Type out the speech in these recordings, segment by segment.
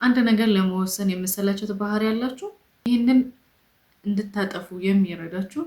አንድ ነገር ለመወሰን የመሰላችሁት ባህሪ ያላችሁ ይህንን እንድታጠፉ የሚረዳችሁ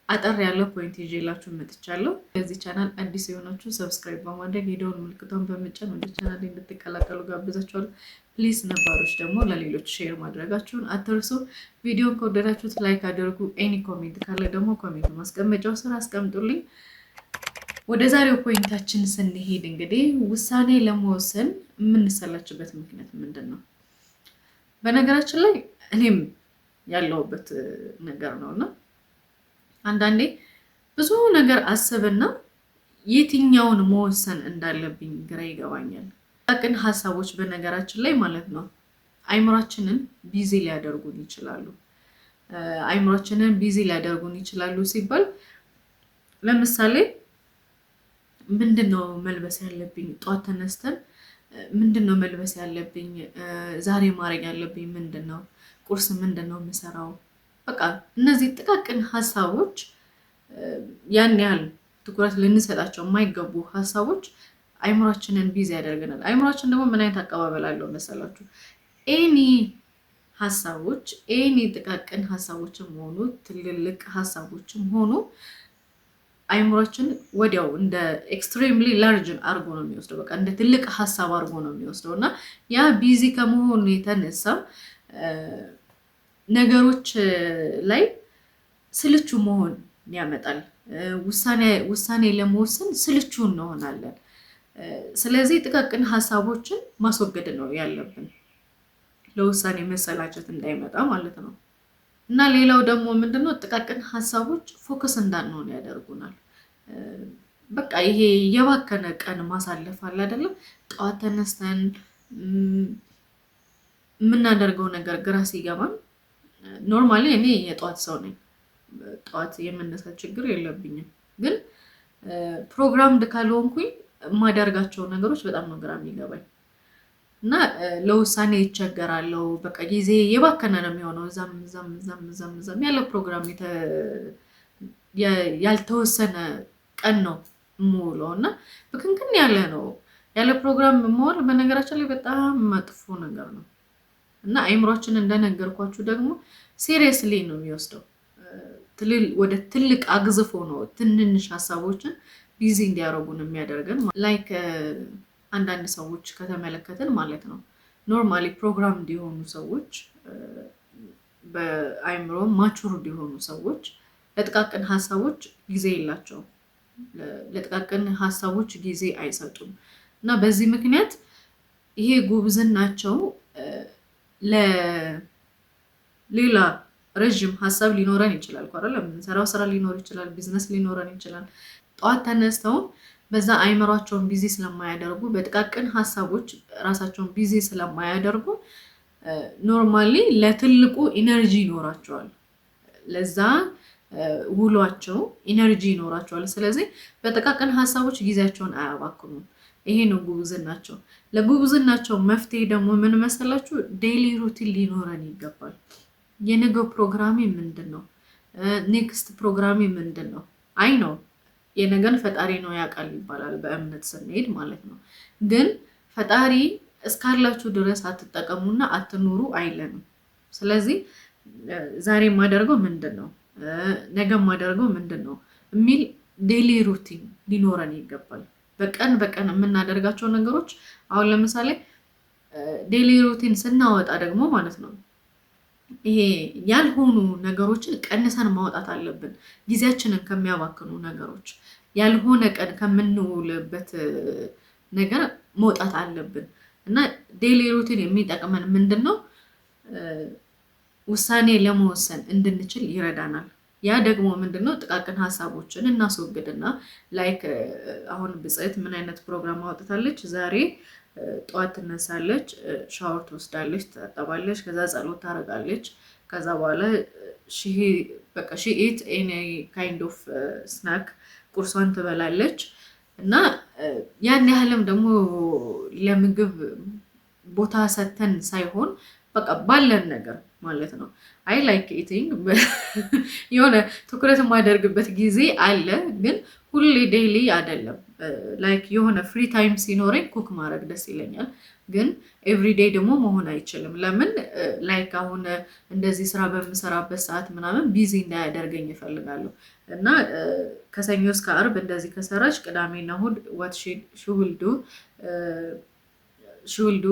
አጠር ያለ ፖይንት ይዤላችሁ መጥቻለሁ። ለዚህ ቻናል አዲስ የሆናችሁ ሰብስክራይብ በማድረግ የደወል ምልክቷን በመጫን ወደ ቻናሌ እንድትቀላቀሉ ጋብዛችኋለሁ። ፕሊዝ ነባሮች ደግሞ ለሌሎች ሼር ማድረጋችሁን አትርሱ። ቪዲዮን ከወደዳችሁት ላይክ አድርጉ። ኤኒ ኮሜንት ካለ ደግሞ ኮሜንት ማስቀመጫው ስር አስቀምጡልኝ። ወደ ዛሬው ፖይንታችን ስንሄድ እንግዲህ ውሳኔ ለመወሰን የምንሰላችበት ምክንያት ምንድን ነው? በነገራችን ላይ እኔም ያለሁበት ነገር ነውና አንዳንዴ ብዙ ነገር አስብና የትኛውን መወሰን እንዳለብኝ ግራ ይገባኛል። ጥቃቅን ሀሳቦች በነገራችን ላይ ማለት ነው አይምሯችንን ቢዚ ሊያደርጉን ይችላሉ። አይምሯችንን ቢዚ ሊያደርጉን ይችላሉ ሲባል ለምሳሌ ምንድነው መልበስ ያለብኝ? ጧት ተነስተን ምንድነው መልበስ ያለብኝ? ዛሬ ማድረግ ያለብኝ ምንድነው? ቁርስ ምንድነው የምሰራው? በቃ እነዚህ ጥቃቅን ሀሳቦች ያን ያህል ትኩረት ልንሰጣቸው የማይገቡ ሀሳቦች አይምሯችንን ቢዚ ያደርገናል። አይምሯችን ደግሞ ምን አይነት አቀባበል አለው መሰላችሁ? ኤኒ ሀሳቦች ኤኒ ጥቃቅን ሀሳቦችም ሆኑ ትልልቅ ሀሳቦችም ሆኑ አይምሯችን ወዲያው እንደ ኤክስትሪምሊ ላርጅ አርጎ ነው የሚወስደው። በቃ እንደ ትልቅ ሀሳብ አርጎ ነው የሚወስደው እና ያ ቢዚ ከመሆኑ የተነሳ ነገሮች ላይ ስልቹ መሆን ያመጣል። ውሳኔ ለመወሰን ስልቹ እንሆናለን። ስለዚህ ጥቃቅን ሀሳቦችን ማስወገድ ነው ያለብን፣ ለውሳኔ መሰላቸት እንዳይመጣ ማለት ነው። እና ሌላው ደግሞ ምንድነው ጥቃቅን ሀሳቦች ፎከስ እንዳንሆን ያደርጉናል። በቃ ይሄ የባከነ ቀን ማሳለፍ አለ አይደለም። ጠዋት ተነስተን የምናደርገው ነገር ግራ ሲገባን፣ ኖርማሊ እኔ የጠዋት ሰው ነኝ፣ ጠዋት የመነሳት ችግር የለብኝም። ግን ፕሮግራምድ ካልሆንኩኝ የማደርጋቸው ነገሮች በጣም ነው ግራ የሚገባኝ እና ለውሳኔ ይቸገራለሁ። በቃ ጊዜ የባከነ ነው የሚሆነው። እዛም ያለ ፕሮግራም ያልተወሰነ ቀን ነው የምውለው እና ብክንክን ያለ ነው። ያለ ፕሮግራም መዋል በነገራችን ላይ በጣም መጥፎ ነገር ነው እና አይምሯችን እንደነገርኳችሁ ደግሞ ሲሪየስሊ ነው የሚወስደው። ወደ ትልቅ አግዝፎ ነው ትንንሽ ሀሳቦችን ቢዚ እንዲያደርጉን የሚያደርገን። ላይክ አንዳንድ ሰዎች ከተመለከትን ማለት ነው ኖርማሊ ፕሮግራም እንዲሆኑ ሰዎች፣ በአይምሮ ማቹር እንዲሆኑ ሰዎች ለጥቃቅን ሀሳቦች ጊዜ የላቸውም። ለጥቃቅን ሀሳቦች ጊዜ አይሰጡም እና በዚህ ምክንያት ይሄ ጉብዝናቸው ለሌላ ረዥም ሀሳብ ሊኖረን ይችላል። የምንሰራው ስራ ሊኖር ይችላል፣ ቢዝነስ ሊኖረን ይችላል። ጠዋት ተነስተው በዛ አይምሯቸውን ቢዚ ስለማያደርጉ፣ በጥቃቅን ሀሳቦች ራሳቸውን ቢዚ ስለማያደርጉ ኖርማሊ ለትልቁ ኢነርጂ ይኖራቸዋል፣ ለዛ ውሏቸው ኢነርጂ ይኖራቸዋል። ስለዚህ በጥቃቅን ሀሳቦች ጊዜያቸውን አያባክኑም። ይሄ ነው ጉብዝናቸው። ለጉብዝናቸው መፍትሄ ደግሞ ምን መሰላችሁ? ዴይሊ ሩቲን ሊኖረን ይገባል። የነገው ፕሮግራሜ ምንድን ነው? ኔክስት ፕሮግራሜ ምንድን ነው? አይ ነው የነገን ፈጣሪ ነው ያውቃል ይባላል በእምነት ስንሄድ ማለት ነው። ግን ፈጣሪ እስካላችሁ ድረስ አትጠቀሙና አትኑሩ አይለንም። ስለዚህ ዛሬ የማደርገው ምንድን ነው፣ ነገ የማደርገው ምንድን ነው የሚል ዴይሊ ሩቲን ሊኖረን ይገባል። በቀን የምናደርጋቸው ነገሮች፣ አሁን ለምሳሌ ዴይሊ ሩቲን ስናወጣ ደግሞ ማለት ነው ይሄ ያልሆኑ ነገሮችን ቀንሰን ማውጣት አለብን። ጊዜያችንን ከሚያባክኑ ነገሮች፣ ያልሆነ ቀን ከምንውልበት ነገር መውጣት አለብን እና ዴይሊ ሩቲን የሚጠቅመን ምንድን ነው? ውሳኔ ለመወሰን እንድንችል ይረዳናል። ያ ደግሞ ምንድነው? ጥቃቅን ሀሳቦችን እናስወግድና ላይክ አሁን ብጽዕት ምን አይነት ፕሮግራም አውጥታለች? ዛሬ ጠዋት ትነሳለች፣ ሻወር ትወስዳለች፣ ትታጠባለች፣ ከዛ ጸሎት ታደርጋለች። ከዛ በኋላ ሺ ኢት ኤኒ ካይንድ ኦፍ ስናክ ቁርሷን ትበላለች እና ያን ያህልም ደግሞ ለምግብ ቦታ ሰተን ሳይሆን በቃ ባለን ነገር ማለት ነው። አይ ላይክ ኢቲንግ የሆነ ትኩረት የማደርግበት ጊዜ አለ፣ ግን ሁሌ ዴይሊ አይደለም። ላይክ የሆነ ፍሪ ታይም ሲኖረኝ ኩክ ማድረግ ደስ ይለኛል፣ ግን ኤቭሪዴይ ደግሞ መሆን አይችልም። ለምን ላይክ አሁን እንደዚህ ስራ በምሰራበት ሰዓት ምናምን ቢዚ እንዳያደርገኝ ይፈልጋለሁ እና ከሰኞ እስከ አርብ እንደዚህ ከሰራች ቅዳሜና እሑድ ዋት ሽውልዱ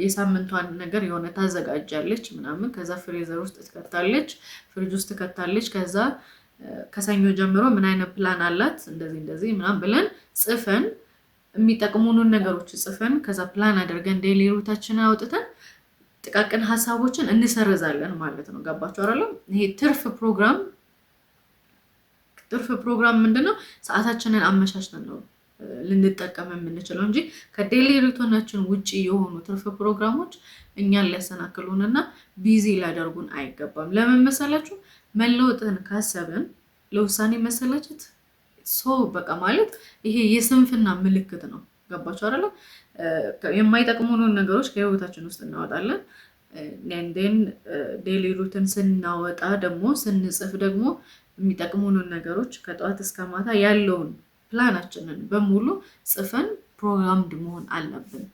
የሳምንቷን ነገር የሆነ ታዘጋጃለች ምናምን፣ ከዛ ፍሬዘር ውስጥ ትከታለች፣ ፍሪጅ ውስጥ ትከታለች። ከዛ ከሰኞ ጀምሮ ምን አይነት ፕላን አላት እንደዚህ ምናምን ብለን ጽፈን የሚጠቅሙንን ነገሮች ጽፈን ከዛ ፕላን አድርገን ዴይሊ ሩታችንን አውጥተን ጥቃቅን ሀሳቦችን እንሰርዛለን ማለት ነው። ገባችሁ አይደለም? ይሄ ትርፍ ፕሮግራም ምንድነው? ሰዓታችንን አመቻችተን ነው ልንጠቀም የምንችለው እንጂ ከዴይሊ ሩቲናችን ውጪ የሆኑ ትርፍ ፕሮግራሞች እኛን ሊያሰናክሉንና ቢዚ ሊያደርጉን አይገባም። ለምን መሰላችሁ? መለወጥን ካሰብን ለውሳኔ መሰላቸት በቃ ማለት ይሄ የስንፍና ምልክት ነው። ገባችሁ አይደለ? የማይጠቅሙንን ነገሮች ከህይወታችን ውስጥ እናወጣለን። ኔን ዴይሊ ሩቲን ስናወጣ ደግሞ ስንጽፍ ደግሞ የሚጠቅሙንን ነገሮች ከጠዋት እስከ ማታ ያለውን ፕላናችንን በሙሉ ጽፈን ፕሮግራምድ መሆን አለብን።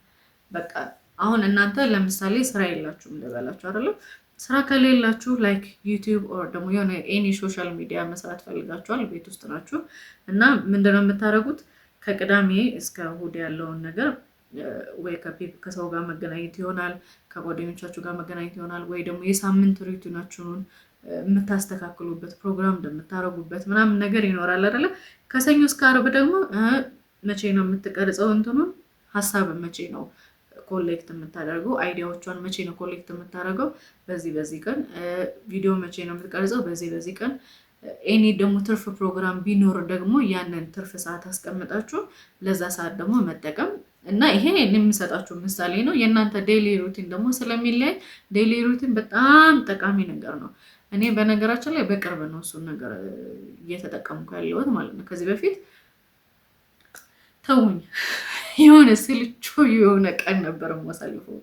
በቃ አሁን እናንተ ለምሳሌ ስራ የላችሁም ልበላችሁ አይደለም? ስራ ከሌላችሁ ላይክ ዩቲዩብ ኦር ደግሞ የሆነ ኤኒ ሶሻል ሚዲያ መስራት ፈልጋችኋል፣ ቤት ውስጥ ናችሁ እና ምንድነው የምታደርጉት? ከቅዳሜ እስከ እሑድ ያለውን ነገር ወይ ከሰው ጋር መገናኘት ይሆናል፣ ከጓደኞቻችሁ ጋር መገናኘት ይሆናል፣ ወይ ደግሞ የሳምንት ሩቲናችሁን የምታስተካክሉበት ፕሮግራም እንደምታረጉበት ምናምን ነገር ይኖራል አይደለ? ከሰኞ እስከ አርብ ደግሞ መቼ ነው የምትቀርጸው? እንትኑን ሀሳብ መቼ ነው ኮሌክት የምታደርገው? አይዲያዎቿን መቼ ነው ኮሌክት የምታደርገው? በዚህ ቀን። ቪዲዮ መቼ ነው የምትቀርጸው? በዚህ ቀን። ኤኒ ደግሞ ትርፍ ፕሮግራም ቢኖር ደግሞ ያንን ትርፍ ሰዓት አስቀምጣችሁ ለዛ ሰዓት ደግሞ መጠቀም እና ይሄ የምሰጣችሁ ምሳሌ ነው። የእናንተ ዴይሊ ሩቲን ደግሞ ስለሚለያይ ዴይሊ ሩቲን በጣም ጠቃሚ ነገር ነው። እኔ በነገራችን ላይ በቅርብ ነው እሱን ነገር እየተጠቀምኩ ያለሁት ማለት ነው። ከዚህ በፊት ተውኝ የሆነ ስልቹ የሆነ ቀን ነበር የማሳልፈው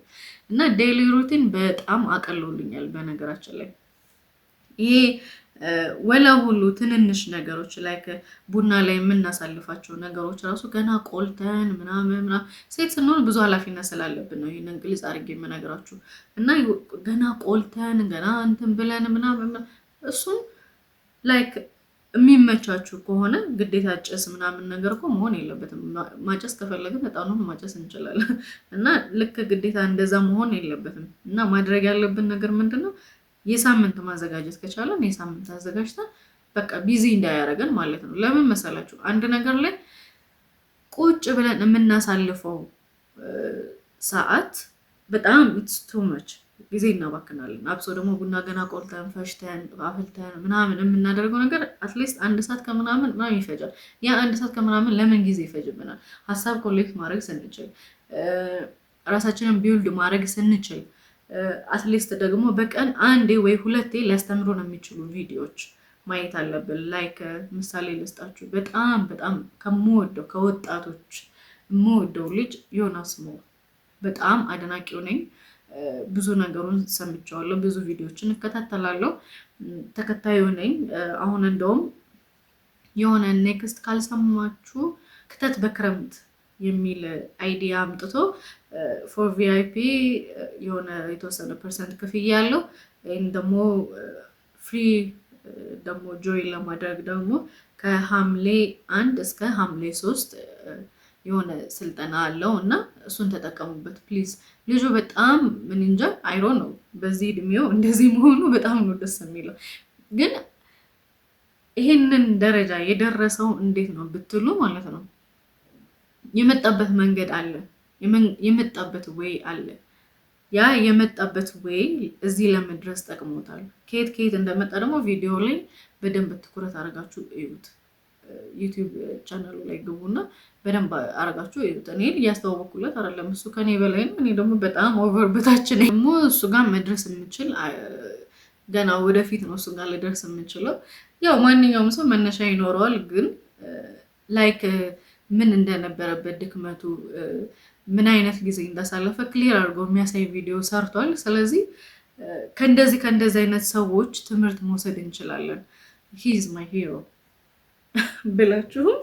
እና ዴይሊ ሩቲን በጣም አቀሎልኛል። በነገራችን ላይ ይሄ ወላ ሁሉ ትንንሽ ነገሮች ላይ ቡና ላይ የምናሳልፋቸው ነገሮች ራሱ ገና ቆልተን ምናምን ሴት ስንሆን ብዙ ኃላፊነት ስላለብን ነው ይሄንን ግልጽ አድርጌ የምነግራችሁ እና ገና ቆልተን ገና እንትን ብለን ምናምን እሱን ላይክ የሚመቻችሁ ከሆነ ግዴታ ጭስ ምናምን ነገር እኮ መሆን የለበትም። ማጨስ ከፈለግን በጣም ማጨስ እንችላለን እና ልክ ግዴታ እንደዛ መሆን የለበትም። እና ማድረግ ያለብን ነገር ምንድነው? የሳምንት ማዘጋጀት ከቻለን የሳምንት አዘጋጅተን በቃ ቢዚ እንዳያደርገን ማለት ነው። ለምን መሰላችሁ? አንድ ነገር ላይ ቁጭ ብለን የምናሳልፈው ሰዓት በጣም ኢትስ ቱ መች ጊዜ እናባክናለን። አብሶ ደግሞ ቡና ገና ቆልተን ፈሽተን አፍልተን ምናምን የምናደርገው ነገር አትሊስት 1 ሰዓት ከምናምን ይፈጃል። ያ 1 ሰዓት ከምናምን ለምን ጊዜ ይፈጅብናል? ሀሳብ ኮሌክት ማድረግ ስንችል፣ ራሳችንን ቢውልድ ማድረግ ስንችል፣ አትሊስት ደግሞ በቀን 1 ወይ 2 ሊያስተምሩን የሚችሉ ቪዲዮዎች ማየት አለብን። ላይክ ምሳሌ ልስጣችሁ። በጣም ከምወደው ከወጣቶች የምወደው ልጅ ዮናስ ሞር በጣም አድናቂው ነኝ። ብዙ ነገሩን ሰምቻለሁ፣ ብዙ ቪዲዮዎችን እከታተላለሁ፣ ተከታዩ ነኝ። አሁን እንደውም የሆነ ኔክስት ካልሰማችሁ ክተት በክረምት የሚል አይዲያ አምጥቶ ፎር ቪአይፒ የሆነ የተወሰነ ፐርሰንት ክፍያ ያለው ይህን ደግሞ ፍሪ ደግሞ ጆይን ለማድረግ ደግሞ ከሐምሌ 1 እስከ ሐምሌ 3 የሆነ ስልጠና አለው እና እሱን ተጠቀሙበት ፕሊዝ። ልጁ በጣም ምን እንጃ አይሮ ነው በዚህ እድሜው እንደዚህ መሆኑ በጣም ነው ደስ የሚለው። ግን ይሄንን ደረጃ የደረሰው እንዴት ነው ብትሉ ማለት ነው የመጣበት መንገድ አለ፣ የመጣበት ወይ አለ። ያ የመጣበት ወይ እዚህ ለመድረስ ጠቅሞታል። ከየት እንደመጣ ደግሞ ቪዲዮ ላይ በደንብ ትኩረት አድርጋችሁ እዩት። ዩቲዩብ ቻናሉ ላይ ግቡና በደንብ አርጋችሁ እዩት። እኔ እያስተዋወኩለት አይደለም፣ እሱ ከኔ በላይ ነው። እኔ ደግሞ በጣም ኦቨር በታች ነኝ። ደግሞ እሱ ጋር መድረስ የምችል ገና ወደፊት ነው እሱ ጋር ልደርስ የምችለው። ያው ማንኛውም ሰው መነሻ ይኖረዋል። ግን ላይክ ምን እንደነበረበት ድክመቱ ምን አይነት ጊዜ እንዳሳለፈ ክሊር አድርጎ የሚያሳይ ቪዲዮ ሰርቷል። ስለዚህ ከእንደዚህ አይነት ሰዎች ትምህርት መውሰድ እንችላለን። ሂዝ ማይ ሂሮ ብላችሁም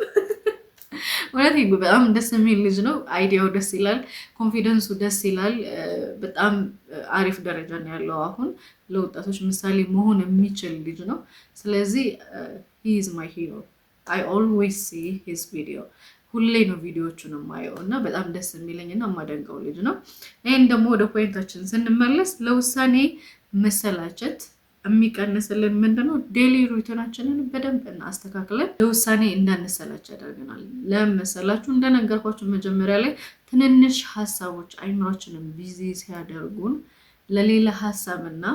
እውነት በጣም ደስ የሚል ልጅ ነው። አይዲያው ደስ ይላል፣ ኮንፊደንሱ ደስ ይላል። በጣም አሪፍ ደረጃ ነው ያለው። አሁን ለወጣቶች ምሳሌ መሆን የሚችል ልጅ ነው። ስለዚህ ሂዝ ማይ ሂሮ አይ ኦልዌይስ ሲ ሂዝ ቪዲዮ። ሁሌ ነው ቪዲዮዎቹን የማየው እና በጣም ደስ የሚለኝ እና የማደንቀው ልጅ ነው። ይህን ደግሞ ወደ ፖይንታችን ስንመለስ ለውሳኔ መሰላቸት የሚቀንስልን ምንድነው? ዴሊ ሩቲናችንን በደንብ እናስተካክለን ለውሳኔ እንዳንሰላች ያደርገናል። ለምን መሰላችሁ? እንደነገርኳችሁ መጀመሪያ ላይ ትንንሽ ሀሳቦች አይምሯችንን ቢዚ ሲያደርጉን ለሌላ ሀሳብና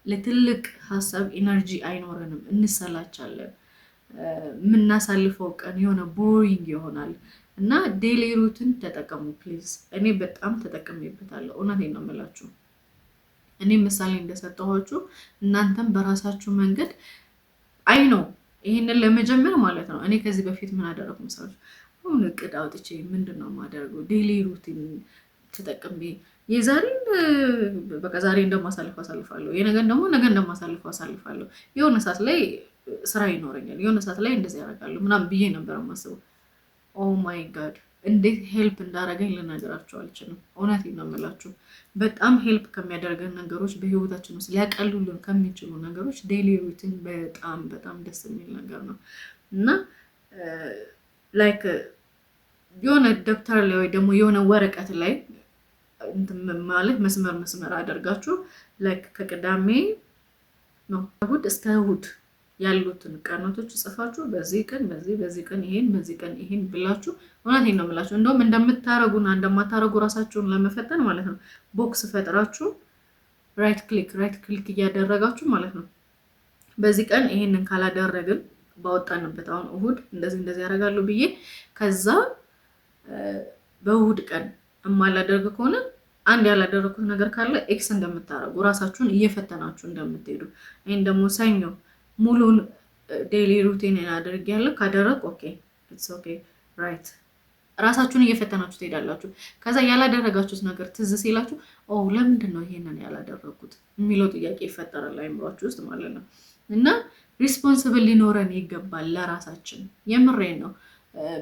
ለትልቅ ሀሳብ ኢነርጂ አይኖረንም፣ እንሰላቻለን። የምናሳልፈው ቀን የሆነ ቦሪንግ ይሆናል እና ዴሊ ሩቲን ተጠቀሙ ፕሊዝ። እኔ በጣም ተጠቅሜበታለሁ። እውነቴን ነው የምላችሁ። እኔ ምሳሌ እንደሰጠኋችሁ እናንተም በራሳችሁ መንገድ አይ ነው ይህንን ለመጀመር ማለት ነው። እኔ ከዚህ በፊት ምን አደረኩ መሰላችሁ? አሁን እቅድ አውጥቼ ምንድን ነው የማደርገው ዴሊ ሩቲን ተጠቅሜ የዛሬን በቃ ዛሬ እንደማሳልፈው አሳልፋለሁ፣ የነገን ደግሞ ነገ እንደማሳልፈው አሳልፋለሁ። የሆነ ሰዓት ላይ ስራ ይኖረኛል፣ የሆነ ሰዓት ላይ እንደዚህ ያደርጋለሁ ምናምን ብዬ ነበር የማስበው። ኦ ማይ ጋድ እንዴት ሄልፕ እንዳደረገኝ ልነግራችሁ አልችልም። እውነቴን ነው የምላችሁ። በጣም ሄልፕ ከሚያደርገን ነገሮች በህይወታችን ውስጥ ሊያቀሉልን ከሚችሉ ነገሮች ዴሊ ሩቲን በጣም በጣም ደስ የሚል ነገር ነው እና ላይክ የሆነ ደብተር ላይ ወይ ደግሞ የሆነ ወረቀት ላይ ማለት መስመር አደርጋችሁ ላይክ ከቅዳሜ ነው እሑድ እስከ እሑድ ያሉትን ቀናቶች ጽፋችሁ በዚህ ቀን በዚህ ቀን ይሄን በዚህ ቀን ይሄን ብላችሁ እውነቴን ነው የምላችሁ። እንደውም እንደምታረጉና እንደማታረጉ ራሳችሁን ለመፈተን ማለት ነው ቦክስ ፈጥራችሁ ራይት ክሊክ እያደረጋችሁ ማለት ነው በዚህ ቀን ይሄንን ካላደረግን ባወጣንበት አሁን እሑድ እንደዚህ ያደርጋለሁ ብዬ ከዛ በእሑድ ቀን እማላደርግ ከሆነ አንድ ያላደረኩት ነገር ካለ ኤክስ እንደምታረጉ ራሳችሁን እየፈተናችሁ እንደምትሄዱ ይሄን ደግሞ ሰኞ ሙሉን ዴሊ ሩቲን አድርጌያለሁ ካደረግ ኦኬ ኢትስ ኦኬ ራይት ራሳችሁን እየፈተናችሁ ትሄዳላችሁ። ከዛ ያላደረጋችሁት ነገር ትዝ ሲላችሁ ኦ ለምንድን ነው ይሄንን ያላደረኩት የሚለው ጥያቄ ይፈጠራል አይምሯችሁ ውስጥ ማለት ነው። እና ሪስፖንሲብል ሊኖረን ይገባል ለራሳችን። የምሬን ነው።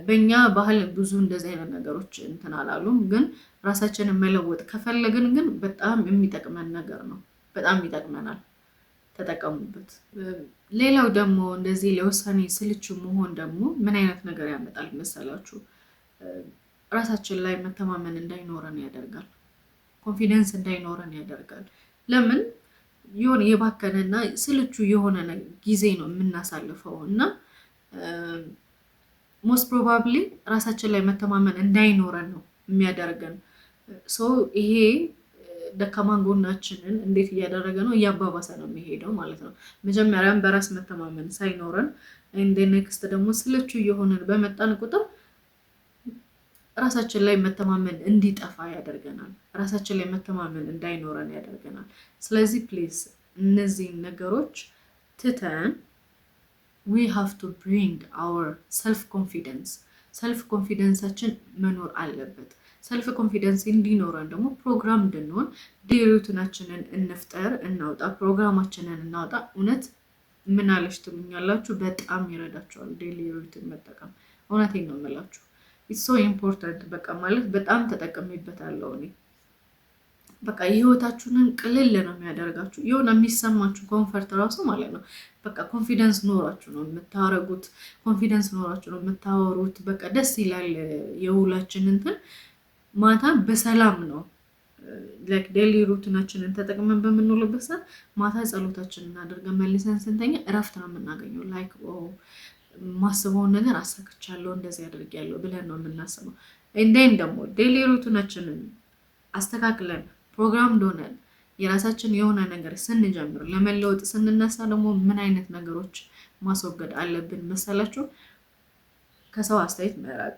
በእኛ ባህል ብዙ እንደዚህ አይነት ነገሮች እንትን አላሉም፣ ግን ራሳችንን መለወጥ ከፈለግን ግን በጣም የሚጠቅመን ነገር ነው። በጣም ይጠቅመናል። ተጠቀሙበት። ሌላው ደግሞ እንደዚህ ለውሳኔ ስልቹ መሆን ደግሞ ምን አይነት ነገር ያመጣል መሰላችሁ? ራሳችን ላይ መተማመን እንዳይኖረን ያደርጋል። ኮንፊደንስ እንዳይኖረን ያደርጋል። ለምን? የሆነ የባከነና ስልቹ የሆነ ጊዜ ነው የምናሳልፈው እና ሞስት ፕሮባብሊ ራሳችን ላይ መተማመን እንዳይኖረን ነው የሚያደርገን። ይሄ ደካማ ጎናችንን እንዴት እያደረገ ነው? እያባባሰ ነው የሚሄደው ማለት ነው። መጀመሪያም በራስ መተማመን ሳይኖረን እንደ ኔክስት ደግሞ ስልቹ እየሆነን በመጣን ቁጥር ራሳችን ላይ መተማመን እንዲጠፋ ያደርገናል። ራሳችን ላይ መተማመን እንዳይኖረን ያደርገናል። ስለዚህ ፕሊዝ እነዚህን ነገሮች ትተን we have to bring our self confidence መኖር አለበት። ሰልፍ ኮንፊደንስ እንዲኖረን ደግሞ ፕሮግራም እንድንሆን ዴሊ ሩቲናችንን እንፍጠር፣ እናውጣ፣ ፕሮግራማችንን እናውጣ። እውነት ምን አለሽ ትሉኛላችሁ? በጣም ይረዳቸዋል ዴሊ ሩቲን መጠቀም። እውነቴን ነው የምላችሁ። ኢትስ ሶ ኢምፖርታንት። በቃ ማለት በጣም ተጠቅሜበታለሁ እኔ። በቃ የህይወታችሁንን ቅልል ነው የሚያደርጋችሁ። የሆነ የሚሰማችሁ ኮንፈርት ራሱ ማለት ነው። በቃ ኮንፊደንስ ኖራችሁ ነው የምታረጉት፣ ኮንፊደንስ ኖራችሁ ነው የምታወሩት። በቃ ደስ ይላል። የውላችን እንትን ማታ በሰላም ነው ላይክ ዴሊ ሩቲናችንን ተጠቅመን በምንውልበት ሰዓት ማታ ጸሎታችንን አድርገን መልሰን ስንተኛ እረፍት ነው የምናገኘው። ላይክ ማስበውን ነገር አሳክቻለሁ እንደዚህ አድርጌያለሁ ብለን ነው የምናስበው። እንደን ደግሞ ዴሊ ሩቲናችንን አስተካክለን ፕሮግራም እንደሆነን የራሳችን የሆነ ነገር ስንጀምር ለመለወጥ ስንነሳ ደግሞ ምን አይነት ነገሮች ማስወገድ አለብን መሰላችሁ? ከሰው አስተያየት መራቅ።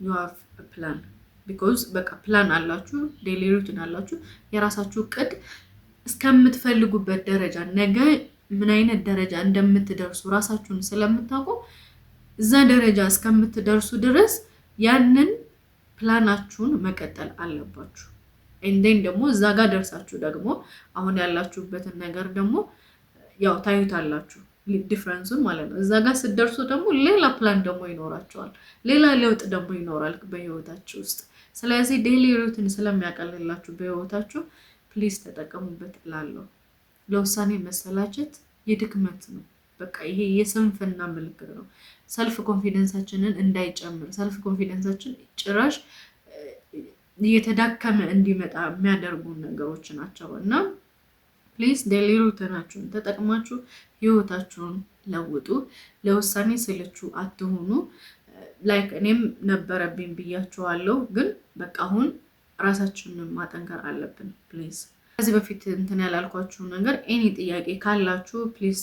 you have a plan because በቃ ፕላን አላችሁ፣ ዴሊ ሩቲን አላችሁ፣ የራሳችሁ እቅድ እስከምትፈልጉበት ደረጃ ነገ ምን አይነት ደረጃ እንደምትደርሱ ራሳችሁን ስለምታውቁ እዛ ደረጃ እስከምትደርሱ ድረስ ያንን ፕላናችሁን መቀጠል አለባችሁ። እንዴን ደግሞ እዛ ጋር ደርሳችሁ ደግሞ አሁን ያላችሁበትን ነገር ደግሞ ያው ታዩታላችሁ ዲፍረንሱን ማለት ነው። እዛ ጋር ስትደርሱ ደግሞ ሌላ ፕላን ደግሞ ይኖራቸዋል፣ ሌላ ለውጥ ደግሞ ይኖራል በህይወታችሁ ውስጥ። ስለዚህ ዴይሊ ሩቲን ስለሚያቀልላችሁ በህይወታችሁ ፕሊዝ ተጠቀሙበት እላለሁ። ለውሳኔ መሰላቸት የድክመት ነው። በቃ ይሄ የስንፍና ምልክት ነው። ሰልፍ ኮንፊደንሳችንን እንዳይጨምር፣ ሰልፍ ኮንፊደንሳችን ጭራሽ እየተዳከመ እንዲመጣ የሚያደርጉ ነገሮች ናቸው እና ፕሊዝ ዴይሊ ሩቲናችሁን ተጠቅማችሁ ህይወታችሁን ለውጡ። ለውሳኔ ስልቹ አትሆኑ። ላይክ እኔም ነበረብኝ ብያችኋለሁ፣ ግን በቃ አሁን ራሳችንን ማጠንከር አለብን ፕሊዝ። ከዚህ በፊት እንትን ያላልኳችሁ ነገር ኤኒ ጥያቄ ካላችሁ ፕሊዝ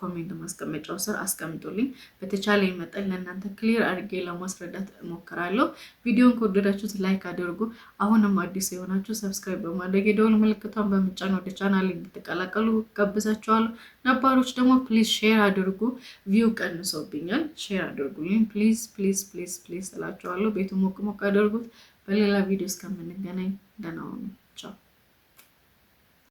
ኮሜንት ማስቀመጫው ስር አስቀምጡልኝ። በተቻለ መጠን ለእናንተ ክሊር አድርጌ ለማስረዳት እሞክራለሁ። ቪዲዮን ከወደዳችሁት ላይክ አድርጉ። አሁንም አዲስ የሆናችሁ ሰብስክራይብ በማድረግ የደወል ምልክቷን በመጫን ወደ ቻናሌ እንድትቀላቀሉ ጋብዛችኋለሁ። ነባሮች ደግሞ ፕሊዝ ሼር አድርጉ። ቪው ቀንሶብኛል፣ ሼር አድርጉልኝ ፕሊዝ ፕሊዝ ፕሊዝ ፕሊዝ እላችኋለሁ። ቤቱ ሞቅ ሞቅ አድርጉት። በሌላ ቪዲዮ እስከምንገናኝ ደህና ሁኑ። ቻው።